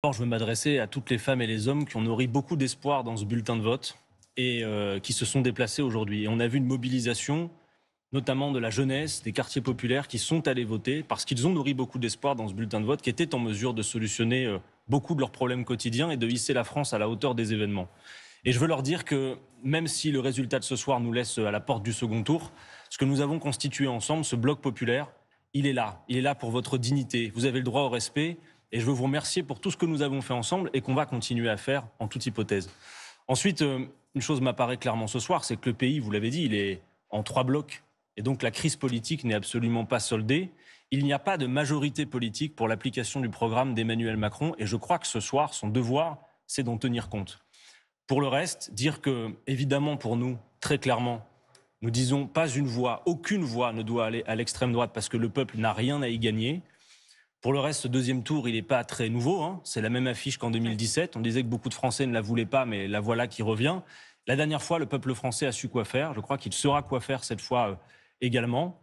D'abord, je veux m'adresser à toutes les femmes et les hommes qui ont nourri beaucoup d'espoir dans ce bulletin de vote et qui se sont déplacés aujourd'hui. Et on a vu une mobilisation, notamment de la jeunesse, des quartiers populaires qui sont allés voter parce qu'ils ont nourri beaucoup d'espoir dans ce bulletin de vote qui était en mesure de solutionner beaucoup de leurs problèmes quotidiens et de hisser la France à la hauteur des événements. Et je veux leur dire que même si le résultat de ce soir nous laisse à la porte du second tour, ce que nous avons constitué ensemble, ce bloc populaire, il est là. Il est là pour votre dignité. Vous avez le droit au respect. Et je veux vous remercier pour tout ce que nous avons fait ensemble et qu'on va continuer à faire en toute hypothèse. Ensuite, une chose m'apparaît clairement ce soir, c'est que le pays, vous l'avez dit, il est en 3 blocs. Et donc la crise politique n'est absolument pas soldée. Il n'y a pas de majorité politique pour l'application du programme d'Emmanuel Macron. Et je crois que ce soir, son devoir, c'est d'en tenir compte. Pour le reste, dire que, évidemment, pour nous, très clairement, nous disons pas une voix, aucune voix ne doit aller à l'extrême droite parce que le peuple n'a rien à y gagner. Pour le reste, ce deuxième tour, il n'est pas très nouveau. C'est la même affiche qu'en 2017. On disait que beaucoup de Français ne la voulaient pas, mais la voilà qui revient. La dernière fois, le peuple français a su quoi faire. Je crois qu'il saura quoi faire cette fois également.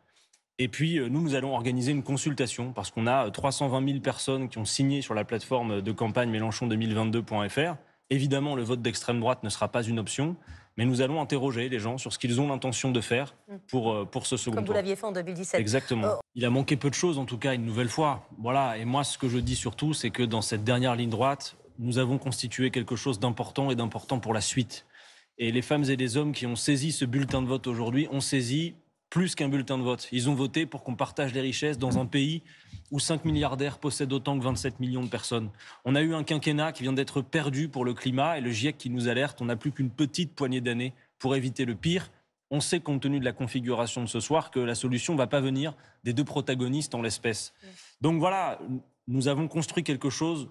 Et puis, nous allons organiser une consultation parce qu'on a 320 000 personnes qui ont signé sur la plateforme de campagne Mélenchon2022.fr. Évidemment, le vote d'extrême droite ne sera pas une option, mais nous allons interroger les gens sur ce qu'ils ont l'intention de faire pour ce second tour. Comme vous l'aviez fait en 2017. Exactement. Il a manqué peu de choses, en tout cas, une nouvelle fois. Voilà. Et moi, ce que je dis surtout, c'est que dans cette dernière ligne droite, nous avons constitué quelque chose d'important et d'important pour la suite. Et les femmes et les hommes qui ont saisi ce bulletin de vote aujourd'hui ont saisi plus qu'un bulletin de vote. Ils ont voté pour qu'on partage les richesses dans un pays où 5 milliardaires possèdent autant que 27 millions de personnes. On a eu un quinquennat qui vient d'être perdu pour le climat et le GIEC qui nous alerte, on n'a plus qu'une petite poignée d'années pour éviter le pire. On sait, compte tenu de la configuration de ce soir, que la solution ne va pas venir des deux protagonistes en l'espèce. Donc voilà, nous avons construit quelque chose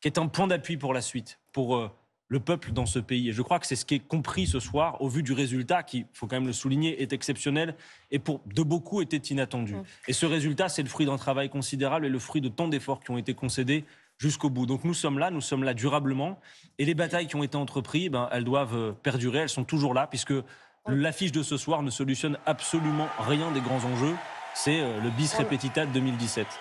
qui est un point d'appui pour la suite, pour le peuple dans ce pays. Et je crois que c'est ce qui est compris ce soir, au vu du résultat, qui, il faut quand même le souligner, est exceptionnel et pour de beaucoup était inattendu. Et ce résultat, c'est le fruit d'un travail considérable et le fruit de tant d'efforts qui ont été concédés jusqu'au bout. Donc nous sommes là durablement. Et les batailles qui ont été entreprises, elles doivent perdurer, elles sont toujours là, puisque l'affiche de ce soir ne solutionne absolument rien des grands enjeux. C'est le bis repetita de 2017.